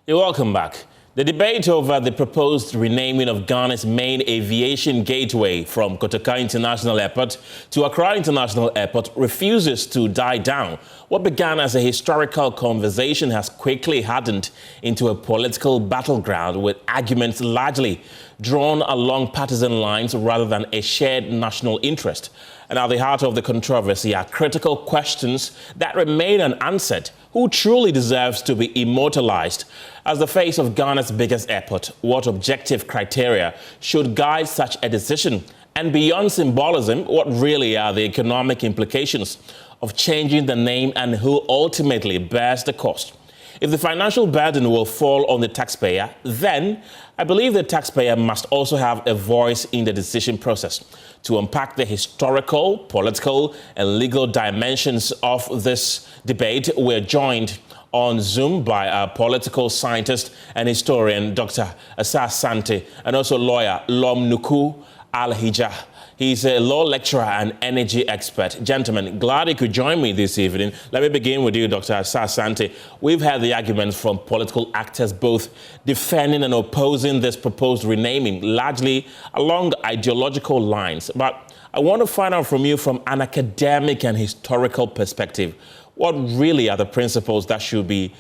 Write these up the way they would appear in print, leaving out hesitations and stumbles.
You're welcome back. The debate over the proposed renaming of Ghana's main aviation gateway from Kotoka International Airport to Accra International Airport refuses to die down. What began as a historical conversation has quickly hardened into a political battleground with arguments largely drawn along partisan lines rather than a shared national interest. And at the heart of the controversy are critical questions that remain unanswered. Who truly deserves to be immortalized as the face of Ghana's biggest airport? What objective criteria should guide such a decision? And beyond symbolism, what really are the economic implications of changing the name, and who ultimately bears the cost? If the financial burden will fall on the taxpayer, then I believe the taxpayer must also have a voice in the decision process. To unpack the historical, political, and legal dimensions of this debate, we're joined on Zoom by our political scientist and historian, Dr. Asah Asante, and also lawyer Lom Nuku Al-Hijah. He's a law lecturer and energy expert. Gentlemen, glad you could join me this evening. Let me begin with you, Dr. Asah Asante. We've heard the arguments from political actors both defending and opposing this proposed renaming, largely along ideological lines. But I want to find out from you, from an academic and historical perspective, what really are the principles that should be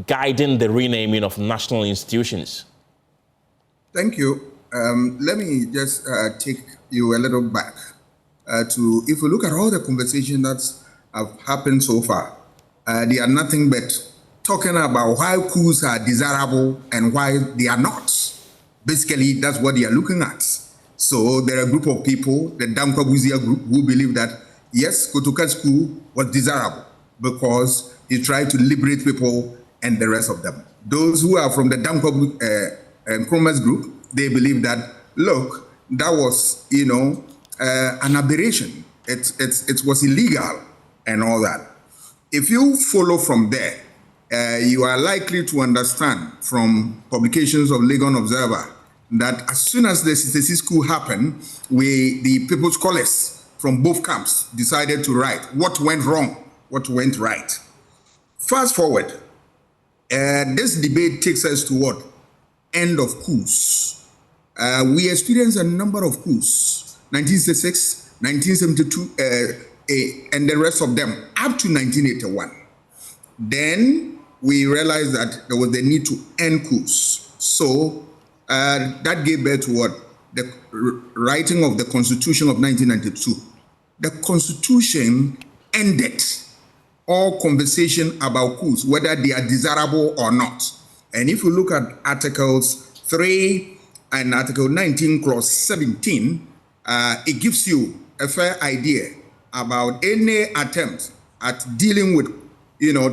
guiding the renaming of national institutions? Thank you. Let me just take you a little back to, if we look at all the conversations that have happened so far, they are nothing but talking about why coups are desirable and why they are not. Basically, that's what they are looking at. So there are a group of people, the Dankwa group, who believe that, yes, Kotoka's coup was desirable because he tried to liberate people and the rest of them. Those who are from the Dankwa group, they believe that, look, that was, an aberration. It was illegal and all that. If you follow from there, you are likely to understand from publications of Legon Observer that as soon as the 66 coup happened, the people's scholars from both camps decided to write what went wrong, what went right. Fast forward, this debate takes us to what? End of coups. We experienced a number of coups, 1966, 1972, and the rest of them, up to 1981. Then we realized that there was the need to end coups. So that gave birth to what? The writing of the Constitution of 1992. The Constitution ended all conversation about coups, whether they are desirable or not. And if you look at Articles 3 and Article 19, Clause 17, it gives you a fair idea about any attempt at dealing with,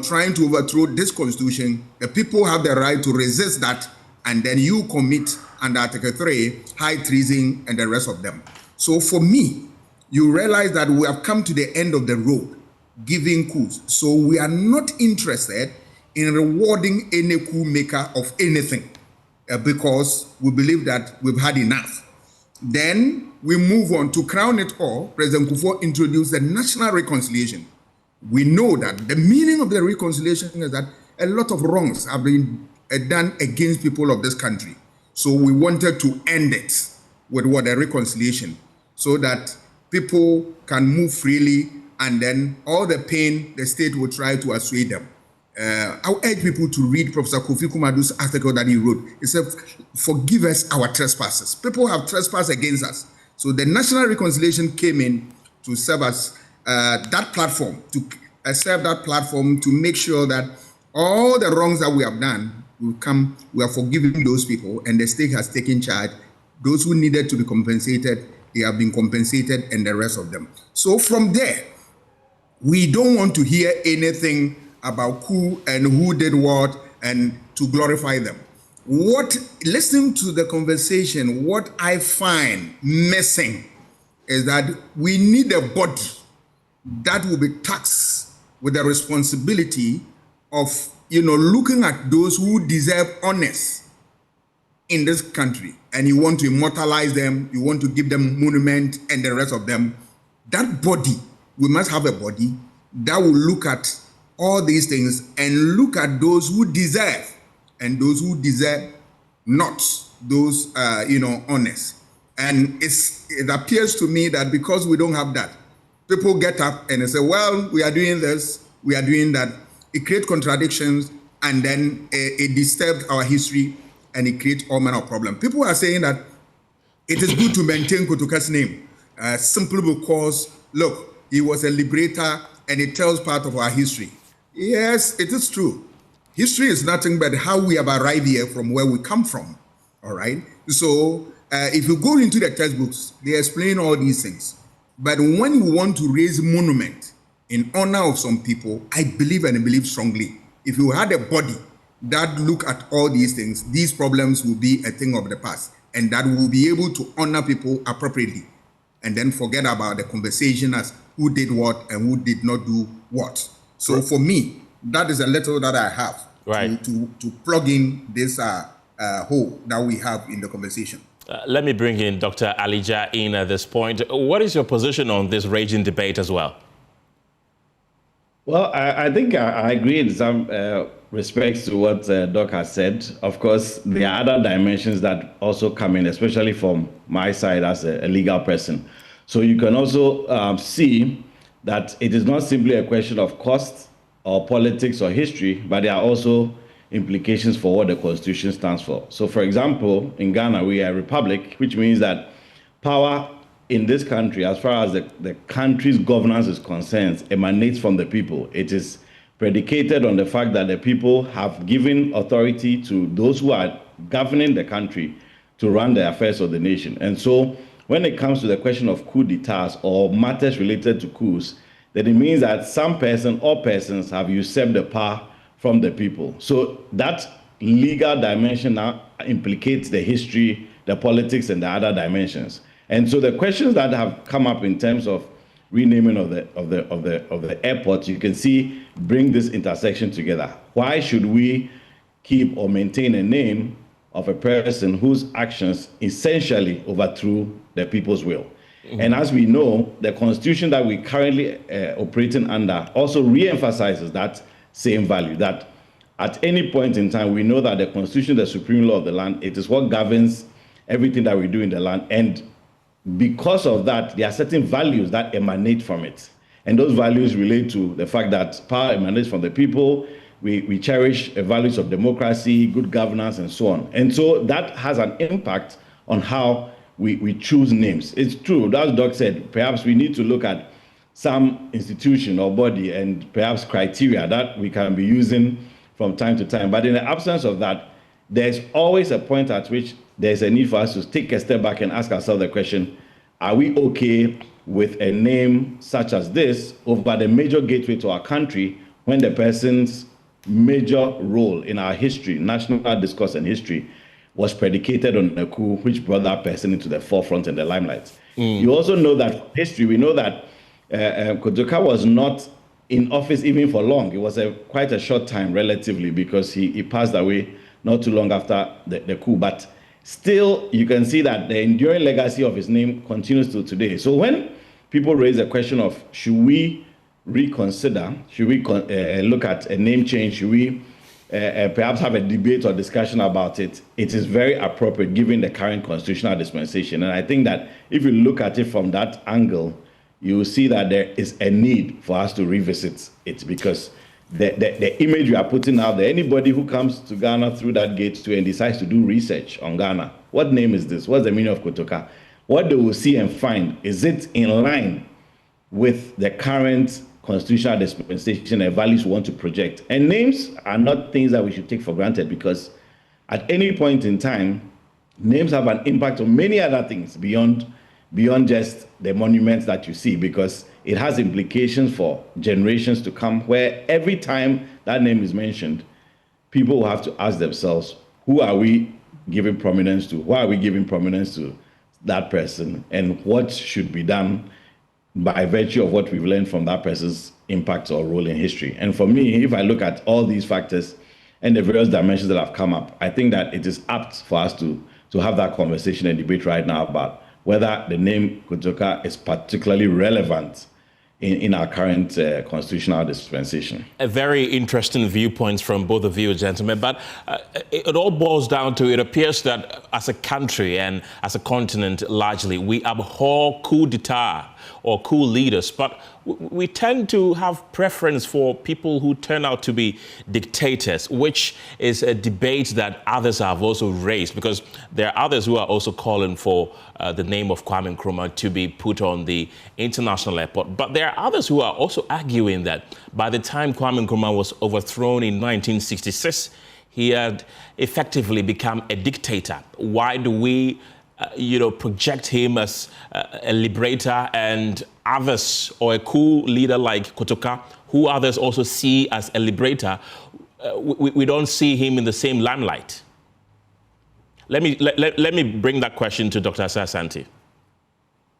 trying to overthrow this Constitution. The people have the right to resist that, and then you commit, under Article 3, high treason and the rest of them. So for me, you realize that we have come to the end of the road, giving coups. So we are not interested in rewarding any coup maker of anything. Because we believe that we've had enough. Then we move on to crown it all. President Kufuor introduced the national reconciliation. We know that the meaning of the reconciliation is that a lot of wrongs have been done against people of this country. So we wanted to end it with what? A reconciliation, so that people can move freely, and then all the pain, the state will try to assuage them. I urge people to read Professor Kofi Kumadu's article that he wrote. He said, forgive us our trespasses. People have trespassed against us. So the national reconciliation came in to serve as that platform, to make sure that all the wrongs that we have done we are forgiving those people, and the state has taken charge. Those who needed to be compensated, they have been compensated, and the rest of them. So from there, we don't want to hear anything about who and who did what and to glorify them. Listening to the conversation, what I find missing is that we need a body that will be tasked with the responsibility of, looking at those who deserve honors in this country. And you want to immortalize them, you want to give them monument and the rest of them. That body, we must have a body that will look at all these things and look at those who deserve and those who deserve not those, honors. And it appears to me that because we don't have that, people get up and they say, well, we are doing this, we are doing that. It creates contradictions, and then it disturbs our history, and it creates all manner of problems. People are saying that it is good to maintain Kotoka's name, simply because, look, he was a liberator, and it tells part of our history. Yes, it is true. History is nothing but how we have arrived here from where we come from, all right? So if you go into the textbooks, they explain all these things. But when you want to raise monument in honor of some people, I believe strongly, if you had a body that look at all these things, these problems will be a thing of the past, and that will be able to honor people appropriately, and then forget about the conversation as who did what and who did not do what. So for me, that is a little that I have to plug in this hole that we have in the conversation. Let me bring in Dr. Alija in at this point. What is your position on this raging debate as well? Well, I think I agree in some respects to what Doc has said. Of course, there are other dimensions that also come in, especially from my side as a legal person. So you can also see that it is not simply a question of cost or politics or history, but there are also implications for what the Constitution stands for. So, for example, in Ghana, we are a republic, which means that power in this country, as far as the country's governance is concerned, emanates from the people. It is predicated on the fact that the people have given authority to those who are governing the country to run the affairs of the nation. And so when it comes to the question of coup d'etats or matters related to coups, then it means that some person or persons have usurped the power from the people. So that legal dimension now implicates the history, the politics, and the other dimensions. And so the questions that have come up in terms of renaming of the airport, you can see bring this intersection together. Why should we keep or maintain a name of a person whose actions essentially overthrew the people's will? Mm-hmm. And as we know, the constitution that we currently operating under also re-emphasizes that same value, that at any point in time, we know that the constitution, the supreme law of the land, it is what governs everything that we do in the land. And because of that, there are certain values that emanate from it. And those values relate to the fact that power emanates from the people. We cherish values of democracy, good governance, and so on. And so that has an impact on how we choose names. It's true, as Doc said, perhaps we need to look at some institution or body and perhaps criteria that we can be using from time to time. But in the absence of that, there's always a point at which there's a need for us to take a step back and ask ourselves the question, are we okay with a name such as this over the major gateway to our country when the person's major role in our history, national discourse and history, was predicated on a coup which brought that person into the forefront and the limelight? You also know that from history, we know that Kotoka was not in office even for long. It was quite a short time relatively, because he passed away not too long after the coup. But still, you can see that the enduring legacy of his name continues to today. So when people raise the question of should we reconsider, should we look at a name change, should we perhaps have a debate or discussion about it, it is very appropriate given the current constitutional dispensation. And I think that if you look at it from that angle, you will see that there is a need for us to revisit it, because the image we are putting out there, anybody who comes to Ghana through that gate too and decides to do research on Ghana, what name is this? What's the meaning of Kotoka? What they will see and find, is it in line with the current constitutional dispensation and values we want to project? And names are not things that we should take for granted, because at any point in time, names have an impact on many other things beyond just the monuments that you see, because it has implications for generations to come, where every time that name is mentioned, people will have to ask themselves, who are we giving prominence to? Why are we giving prominence to that person? And what should be done by virtue of what we've learned from that person's impact or role in history? And for me, if I look at all these factors and the various dimensions that have come up, I think that it is apt for us to have that conversation and debate right now about whether the name Kotoka is particularly relevant in our current constitutional dispensation. A very interesting viewpoints from both of you, gentlemen, but it all boils down to, it appears that as a country and as a continent largely, we abhor coup d'etat or coup leaders, but we tend to have preference for people who turn out to be dictators, which is a debate that others have also raised, because there are others who are also calling for the name of Kwame Nkrumah to be put on the international airport. But there are others who are also arguing that by the time Kwame Nkrumah was overthrown in 1966, he had effectively become a dictator. Why do we project him as a liberator, and others, or a coup leader like Kotoka, who others also see as a liberator, we don't see him in the same limelight? Let me bring that question to Dr. Asah-Asante.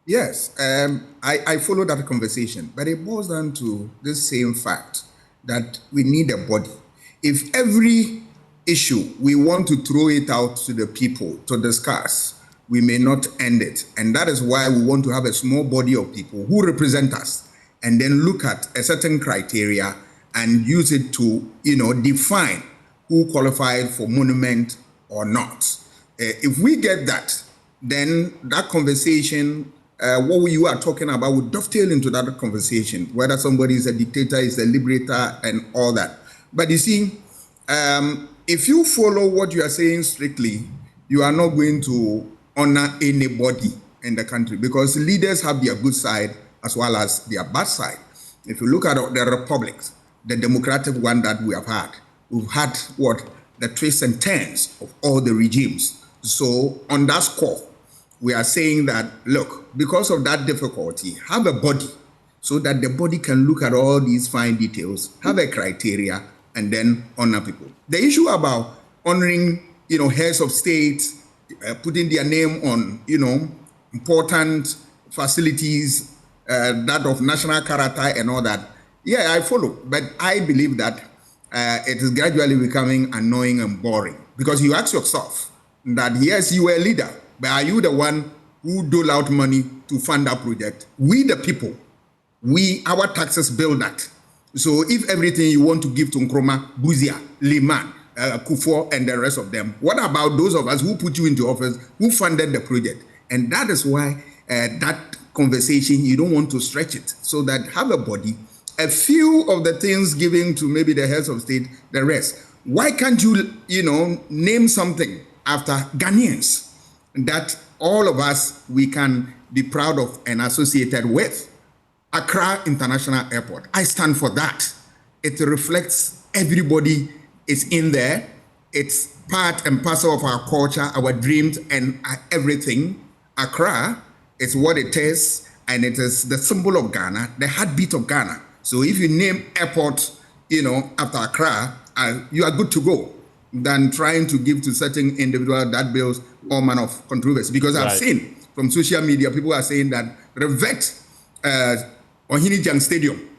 Yes, I follow that conversation, but it boils down to the same fact that we need a body. If every issue we want to throw it out to the people to discuss, we may not end it. And that is why we want to have a small body of people who represent us, and then look at a certain criteria and use it to, define who qualified for monument or not. If we get that, then that conversation, what you are talking about, would dovetail into that conversation, whether somebody is a dictator, is a liberator, and all that. But you see, if you follow what you are saying strictly, you are not going to honor anybody in the country, because leaders have their good side as well as their bad side. If you look at the republics, the democratic one that we have had, we've had the twists and turns of all the regimes. So on that score, we are saying that, look, because of that difficulty, have a body so that the body can look at all these fine details, have a criteria, and then honor people. The issue about honoring, heads of state, putting their name on, important facilities, that of national character and all that. Yeah, I follow. But I believe that it is gradually becoming annoying and boring, because you ask yourself that, yes, you were a leader, but are you the one who dole out money to fund that project? We, the people, our taxes build that. So if everything you want to give to Nkrumah, Buzia, Liman, Kufuor, and the rest of them, what about those of us who put you into office, who funded the project? And that is why that conversation, you don't want to stretch it, so that have a body, a few of the things given to maybe the heads of state, the rest. Why can't you, name something after Ghanaians that all of us, we can be proud of and associated with? Accra International Airport. I stand for that. It reflects everybody is in there. It's part and parcel of our culture, our dreams, and everything. Accra is what it is, and it is the symbol of Ghana, the heartbeat of Ghana. So if you name airport, after Accra, you are good to go, than trying to give to certain individual that builds all manner of controversy. Because I've seen from social media, people are saying that revert Ohinijang Stadium,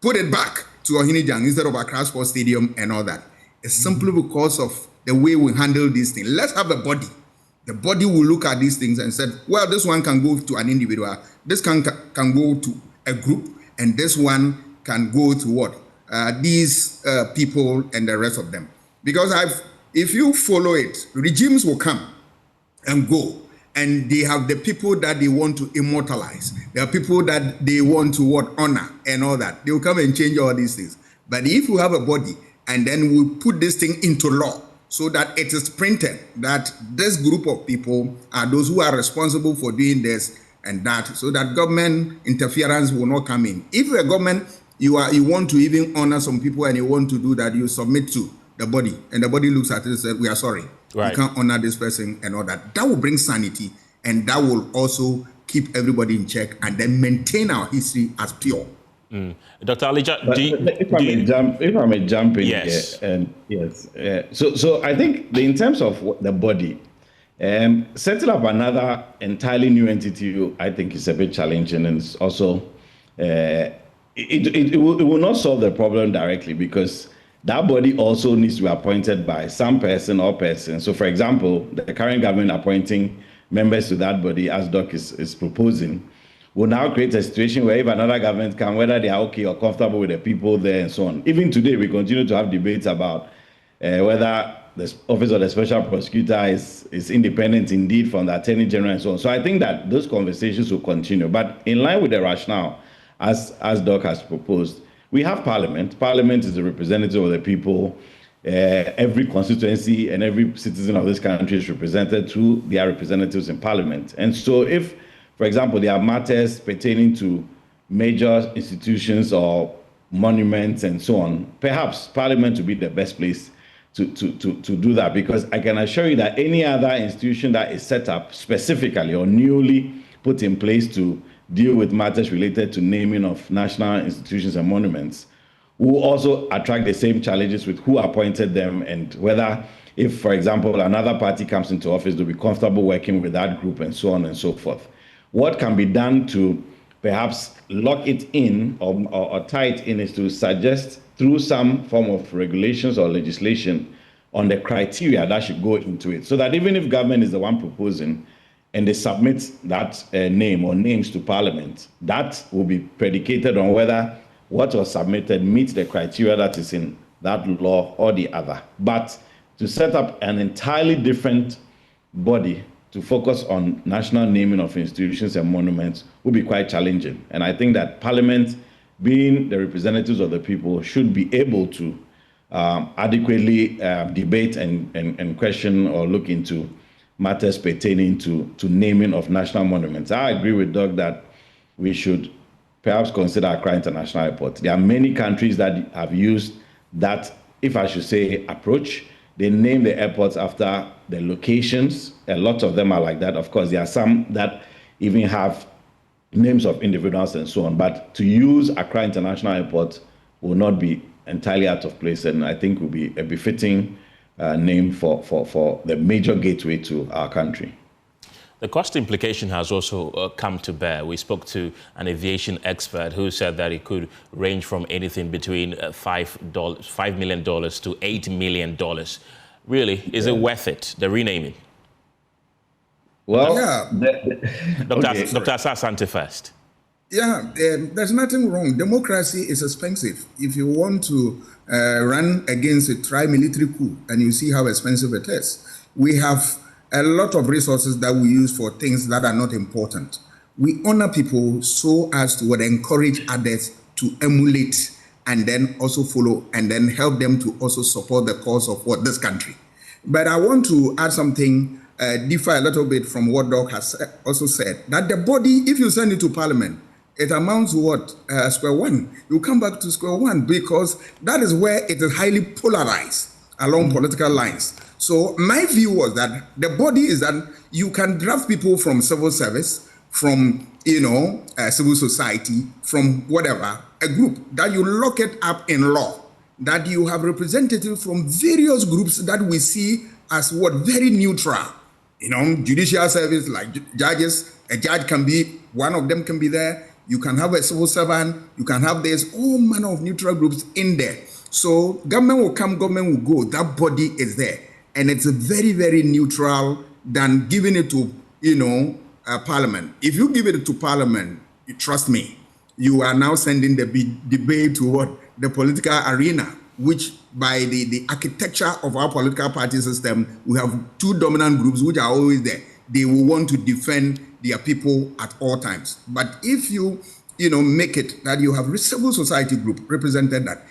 put it back to Ohinijang instead of Accra Sports Stadium and all that. It's simply because of the way we handle these things. Let's have a body. The body will look at these things and say, well, this one can go to an individual, this can go to a group, and this one can go to what? These people and the rest of them. Because if you follow it, regimes will come and go, and they have the people that they want to immortalize. There are people that they want to honor and all that. They will come and change all these things. But if you have a body, and then we put this thing into law, so that it is printed that this group of people are those who are responsible for doing this and that, so that government interference will not come in. If the government, you want to even honor some people and you want to do that, you submit to the body, and the body looks at it and says, we are sorry, you can't honor this person and all that. That will bring sanity, and that will also keep everybody in check, and then maintain our history as pure. Dr. Alija, if I may jump in yes. here, and yes, so I think in terms of the body, setting up another entirely new entity, I think is a bit challenging, and it's also it will not solve the problem directly, because that body also needs to be appointed by some person or person. So, for example, the current government appointing members to that body, as Doc is proposing, will now create a situation where if another government can, whether they are okay or comfortable with the people there and so on. Even today, we continue to have debates about whether the office of the special prosecutor is independent indeed from the attorney general and so on. So I think that those conversations will continue. But in line with the rationale, as Doc has proposed, we have Parliament. Parliament is the representative of the people. Every constituency and every citizen of this country is represented through their representatives in Parliament. And so if, for example, there are matters pertaining to major institutions or monuments and so on, perhaps Parliament would be the best place to do that, because I can assure you that any other institution that is set up specifically or newly put in place to deal with matters related to naming of national institutions and monuments will also attract the same challenges with who appointed them and whether, if, for example, another party comes into office, they'll be comfortable working with that group and so on and so forth. What can be done to perhaps lock it in or tie it in is to suggest through some form of regulations or legislation on the criteria that should go into it, so that even if government is the one proposing and they submit that name or names to Parliament, that will be predicated on whether what was submitted meets the criteria that is in that law or the other. But to set up an entirely different body to focus on national naming of institutions and monuments would be quite challenging. And I think that Parliament, being the representatives of the people, should be able to adequately debate and question or look into matters pertaining to naming of national monuments. I agree with Doug that we should perhaps consider Accra International Airport. There are many countries that have used that, if I should say, approach. They name the airports after the locations. A lot of them are like that. Of course, there are some that even have names of individuals and so on. But to use Accra International Airport will not be entirely out of place, and I think will be a befitting name for the major gateway to our country. The cost implication has also come to bear. We spoke to an aviation expert who said that it could range from anything between $5 million to $8 million. Really, is it worth it, the renaming? Well, Dr. Asante first. Yeah, there's nothing wrong. Democracy is expensive. If you want to run against a tri-military coup, and you see how expensive it is, we have a lot of resources that we use for things that are not important. We honor people so as to encourage others to emulate and then also follow and then help them to also support the cause of this country. But I want to add something, differ a little bit from what Doc has also said, that the body, if you send it to Parliament, it amounts to what? Square one. You come back to square one, because that is where it is highly polarized along political lines. So my view was that the body is that you can draft people from civil service, from civil society, from whatever, a group that you lock it up in law, that you have representatives from various groups that we see as very neutral. Judicial service, like judges, a judge can be, one of them can be there. You can have a civil servant, you can have all manner of neutral groups in there. So government will come, government will go, that body is there. And it's very, very neutral than giving it to, Parliament. If you give it to Parliament, trust me, you are now sending the debate to the political arena, which by the architecture of our political party system, we have two dominant groups which are always there. They will want to defend their people at all times. But if you, make it that you have a civil society group represented, that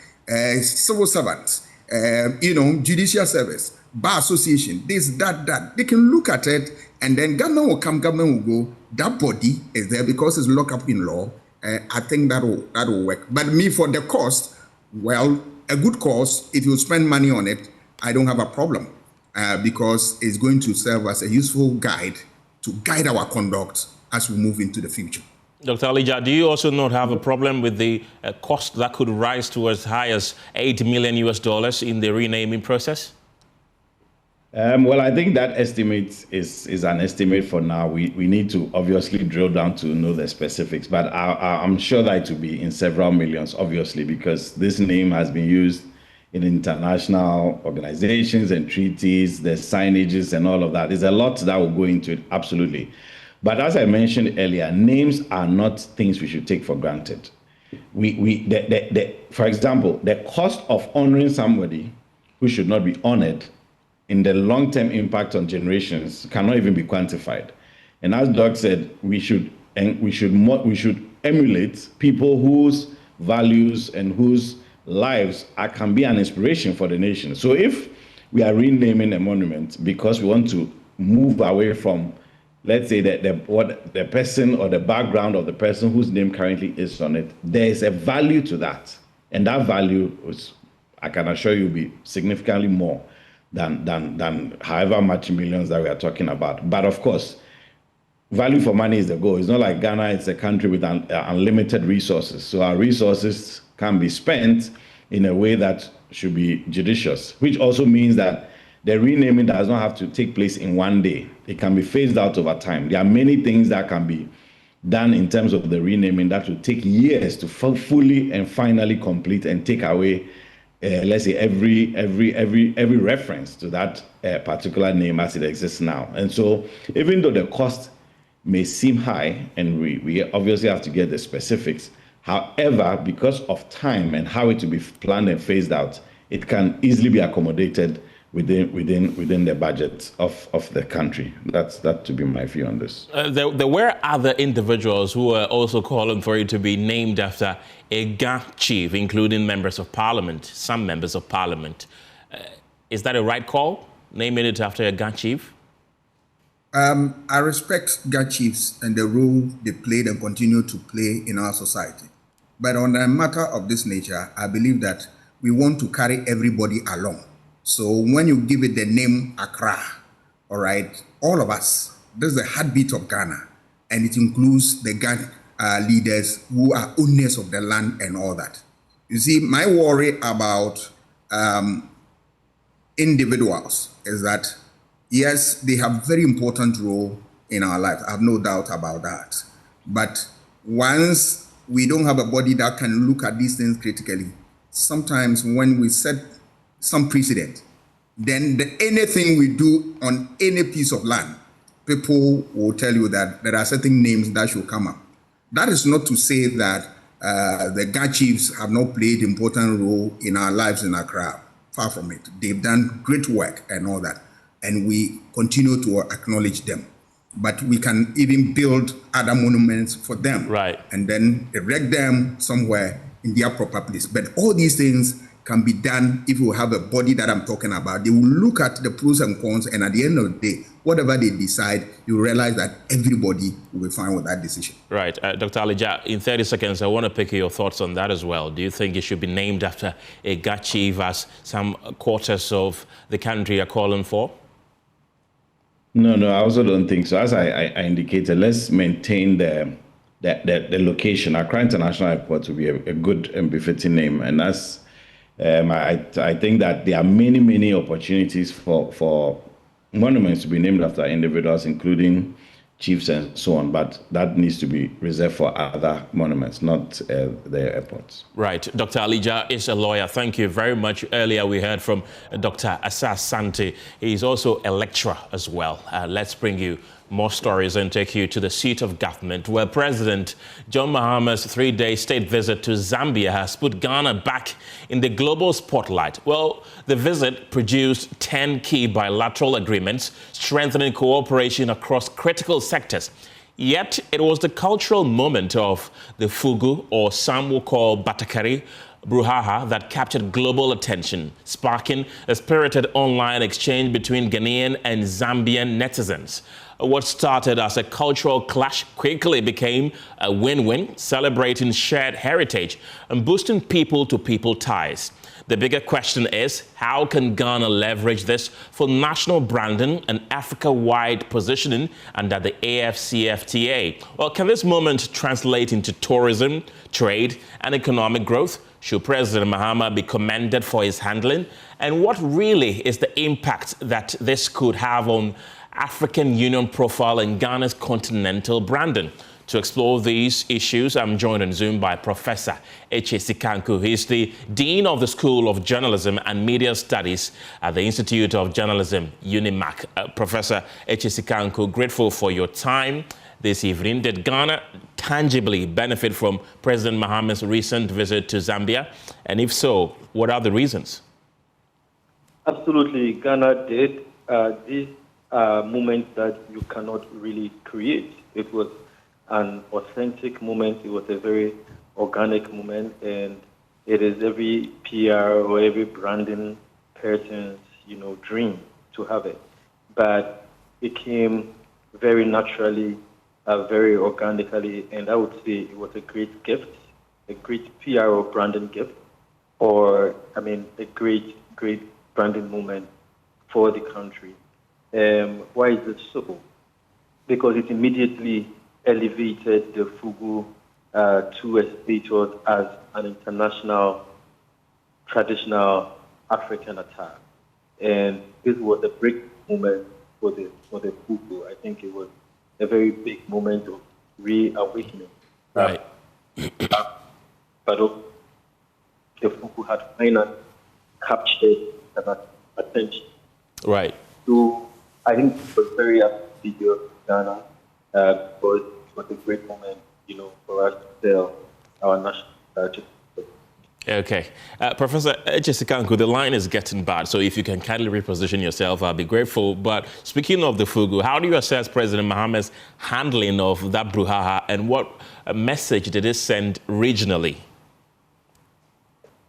civil servants, judicial service, bar association, this, that, they can look at it, and then government will come, government will go. That body is there because it's locked up in law. I think that will work. But me, for the cost, well, a good cause, if you spend money on it, I don't have a problem, because it's going to serve as a useful guide to guide our conduct as we move into the future. Dr. Alija, do you also not have a problem with the cost that could rise to as high as $8 million in the renaming process? Well, I think that estimate is an estimate for now. We need to obviously drill down to know the specifics, but I'm sure that it will be in several millions, obviously, because this name has been used in international organizations and treaties, the signages and all of that. There's a lot that will go into it, absolutely. But as I mentioned earlier, names are not things we should take for granted. For example, the cost of honoring somebody who should not be honored in the long-term impact on generations cannot even be quantified. And as Doug said, we should emulate people whose values and whose lives can be an inspiration for the nation. So if we are renaming a monument because we want to move away from, let's say, the person or the background of the person whose name currently is on it, there is a value to that. And that value is, I can assure you, will be significantly more than however much millions that we are talking about. But of course, value for money is the goal. It's not like Ghana, it's a country with unlimited resources. So our resources can be spent in a way that should be judicious, which also means that the renaming does not have to take place in one day. It can be phased out over time. There are many things that can be done in terms of the renaming that will take years to fully and finally complete and take away, let's say, every reference to that particular name as it exists now. And so even though the cost may seem high, and we obviously have to get the specifics, however, because of time and how it will be planned and phased out, it can easily be accommodated within the budget of the country. That to be my view on this. There were other individuals who were also calling for it to be named after a Ga chief, including members of parliament, some members of parliament. Is that a right call, naming it after a Ga chief? I respect Ga chiefs and the role they played and continue to play in our society. But on a matter of this nature, I believe that we want to carry everybody along. So when you give it the name Accra, all right, all of us, this is the heartbeat of Ghana, and it includes the Ghana leaders who are owners of the land and all that. You see, my worry about individuals is that, yes, they have very important role in our life. I have no doubt about that. But once we don't have a body that can look at these things critically, sometimes when we set some precedent, then anything we do on any piece of land, people will tell you that there are certain names that should come up. That is not to say that the Ga chiefs have not played important role in our lives in Accra. Far from it. They've done great work and all that, and we continue to acknowledge them. But we can even build other monuments for them, right, and then erect them somewhere in their proper place. But all these things can be done if we have a body that I'm talking about. They will look at the pros and cons, and at the end of the day, whatever they decide, you realize that everybody will be fine with that decision. Right. Dr. Alija, in 30 seconds, I want to pick your thoughts on that as well. Do you think it should be named after a Ga chief, as some quarters of the country are calling for? No, I also don't think so. As I indicated, let's maintain the location. Accra International Airport will be a good and befitting name, and that's I think that there are many opportunities for monuments to be named after individuals, including chiefs and so on, but that needs to be reserved for other monuments, not the airports. Right. Dr. Alija is a lawyer. Thank you very much. Earlier we heard from Dr. Asa Sante. He's also a lecturer as well. Let's bring you more stories and take you to the seat of government, where President John Mahama's 3-day state visit to Zambia has put Ghana back in the global spotlight. Well, the visit produced 10 key bilateral agreements strengthening cooperation across critical sectors. Yet it was the cultural moment of the Fugu, or some will call Batakari, Bruhaha, that captured global attention, sparking a spirited online exchange between Ghanaian and Zambian netizens. What started as a cultural clash quickly became a win-win, celebrating shared heritage and boosting people-to-people ties. The bigger question is, how can Ghana leverage this for national branding and Africa-wide positioning under the AFCFTA? Well, can this moment translate into tourism, trade, and economic growth? Should President Mahama be commended for his handling? And what really is the impact that this could have on African Union profile and Ghana's continental branding? To explore these issues, I'm joined on Zoom by Professor Eche Sikanku. He's the Dean of the School of Journalism and Media Studies at the Institute of Journalism, UNIMAC. Professor Eche Sikanku, grateful for your time. this evening. Did Ghana tangibly benefit from President Mahama's recent visit to Zambia? And if so, what are the reasons? Absolutely, Ghana did. These are moments that you cannot really create. It was an authentic moment. It was a very organic moment, and it is every PR or every branding person's, dream to have it. But it came very naturally, very organically, and I would say it was a great gift, a great PR or branding gift, a great branding moment for the country. Why is it so? Because it immediately elevated the Fugu to a status as an international, traditional African attire. And this was a break moment for the Fugu. I think it was a very big moment of reawakening. Right. But the Fugu had finally captured that attention. Right. So I think it was very happy to Ghana because it was a great moment, for us to tell our national Okay. Professor Ejesikanku, the line is getting bad, so if you can kindly reposition yourself, I'll be grateful. But speaking of the Fugu, how do you assess President Mahama's handling of that brouhaha, and what message did it send regionally?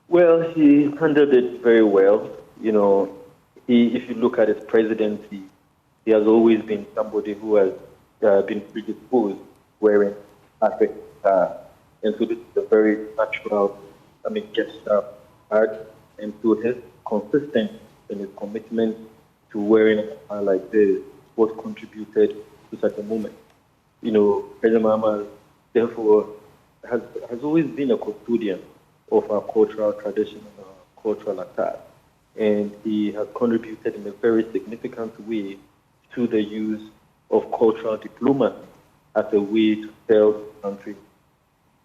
Well, he handled it very well. If you look at his presidency, he has always been somebody who has been predisposed wearing African attire. And so this is a very natural, gesture. And so his consistency and his commitment to wearing an attire like this was contributed to such a moment. President Mahama, therefore, has always been a custodian of our cultural tradition and our cultural attire. And he has contributed in a very significant way to the use of cultural diplomacy as a way to sell the country,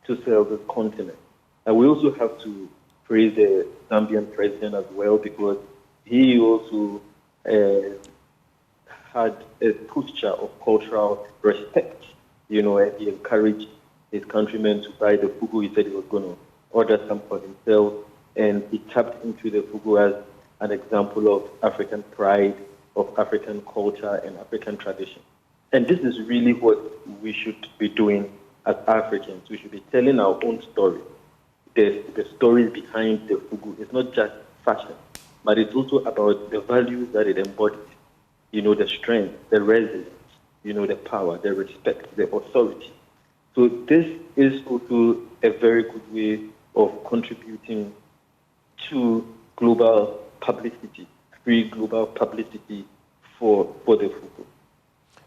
to sell this continent. And we also have to praise the Zambian president as well, because he also had a posture of cultural respect, and he encouraged his countrymen to buy the Fugu. He said he was going to order some for himself, and he tapped into the Fugu as an example of African pride, of African culture and African tradition. And this is really what we should be doing as Africans. We should be telling our own story. The stories behind the Fugu. It's not just fashion, but it's also about the values that it embodies. The strength, the resilience, the power, the respect, the authority. So this is also a very good way of contributing to global publicity, free global publicity for the Fugu.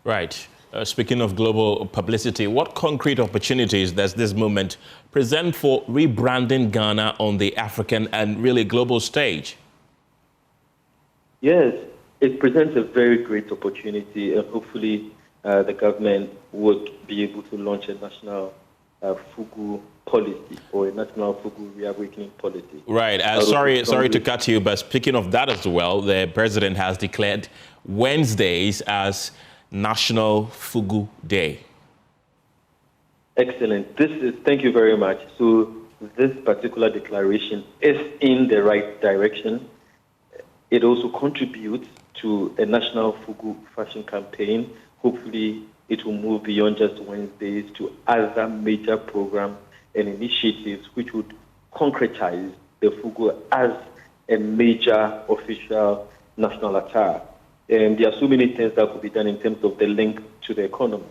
Right. Speaking of global publicity, what concrete opportunities does this movement present for rebranding Ghana on the African and really global stage? Yes, it presents a very great opportunity, and hopefully the government would be able to launch a national Fugu policy or a national Fugu reawakening policy. Right. Sorry to cut you, but speaking of that as well, the president has declared Wednesdays as National Fugu Day. Excellent. Thank you very much. So this particular declaration is in the right direction. It also contributes to a national Fugu fashion campaign. Hopefully, it will move beyond just Wednesdays to other major programs and initiatives which would concretize the Fugu as a major official national attire. And there are so many things that could be done in terms of the link to the economy.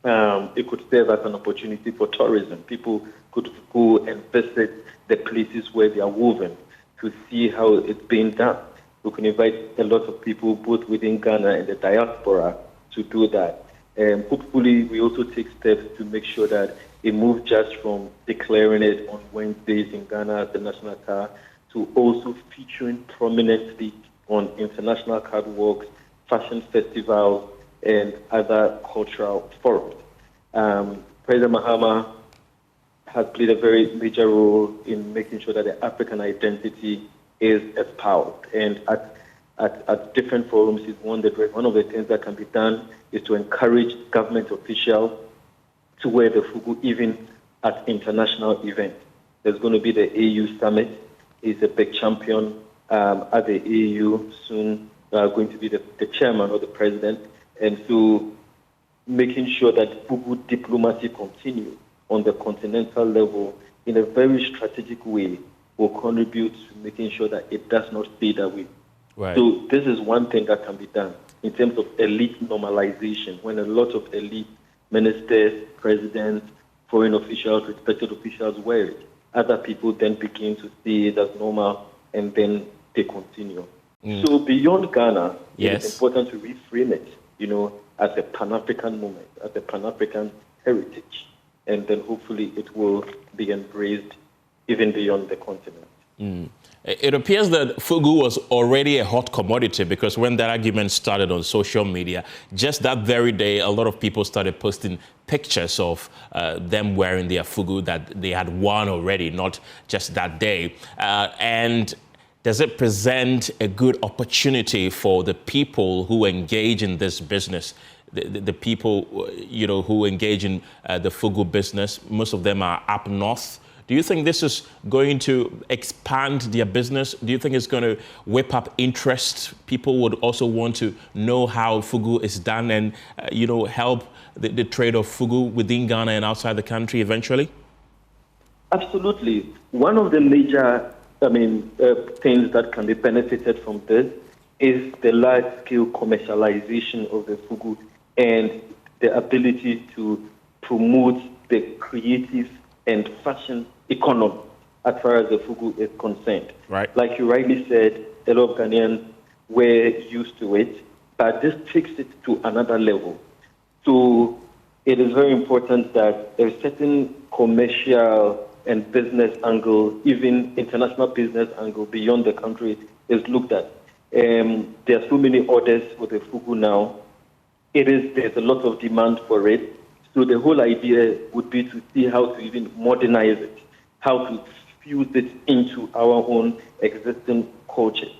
It could serve as an opportunity for tourism. People could go and visit the places where they are woven to see how it's being done. We can invite a lot of people, both within Ghana and the diaspora, to do that. And hopefully, we also take steps to make sure that it moves just from declaring it on Wednesdays in Ghana as the national attire to also featuring prominently on international catwalks, fashion festivals, and other cultural forums. President Mahama has played a very major role in making sure that the African identity is espoused. And at at different forums is one of the things that can be done is to encourage government officials to wear the fugu even at international events. There's going to be the AU summit. He's a big champion at the AU soon, going to be the chairman or the president. And so making sure that fugu diplomacy continues on the continental level in a very strategic way will contribute to making sure that it does not fade away. Right. So this is one thing that can be done in terms of elite normalization, when a lot of elite ministers, presidents, foreign officials, respected officials wear it. Other people then begin to see it as normal, and then they continue. So beyond Ghana, yes, it's important to reframe it, as a Pan-African moment, as a Pan-African heritage, and then hopefully it will be embraced even beyond the continent. It appears that fugu was already a hot commodity, because when that argument started on social media, just that very day, a lot of people started posting pictures of them wearing their fugu that they had won already, not just that day. And does it present a good opportunity for the people who engage in this business? The people, who engage in the fugu business, most of them are up north. Do you think this is going to expand their business? Do you think it's going to whip up interest? People would also want to know how fugu is done and, help the trade of fugu within Ghana and outside the country eventually? Absolutely. One of the major, things that can be benefited from this is the large-scale commercialization of the fugu and the ability to promote the creative and fashion economy as far as the fugu is concerned. Right. Like you rightly said, a lot of Ghanaians were used to it, but this takes it to another level. So it is very important that a certain commercial and business angle, even international business angle beyond the country, is looked at. There are so many orders for the fugu now. There's a lot of demand for it. So the whole idea would be to see how to even modernize it, how to fuse it into our own existing culture.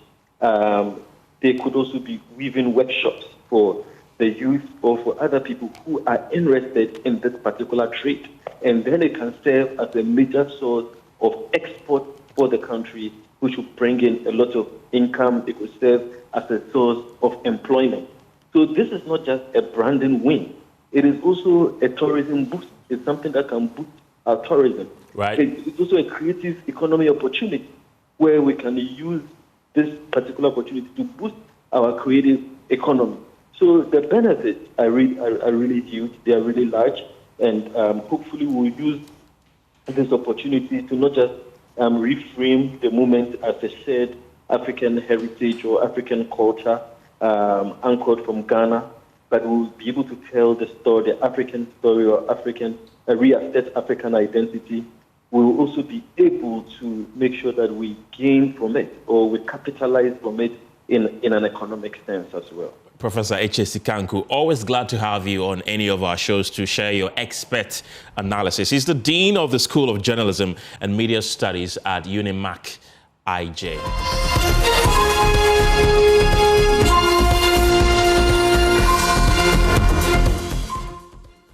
There could also be weaving workshops for the youth or for other people who are interested in this particular trade. And then it can serve as a major source of export for the country, which will bring in a lot of income. It will serve as a source of employment. So this is not just a branding win. It is also a tourism boost. It's something that can boost our tourism. Right. It's also a creative economy opportunity where we can use this particular opportunity to boost our creative economy. So the benefits are really huge. They are really large. And hopefully we'll use this opportunity to not just reframe the movement as a shared African heritage or African culture anchored from Ghana, but we'll be able to tell the story, the African story, or reassert African identity. We will also be able to make sure that we gain from it, or we capitalize from it in an economic sense as well. Professor H.A.C. Kanku, always glad to have you on any of our shows to share your expert analysis. He's the Dean of the School of Journalism and Media Studies at UNIMAC IJ.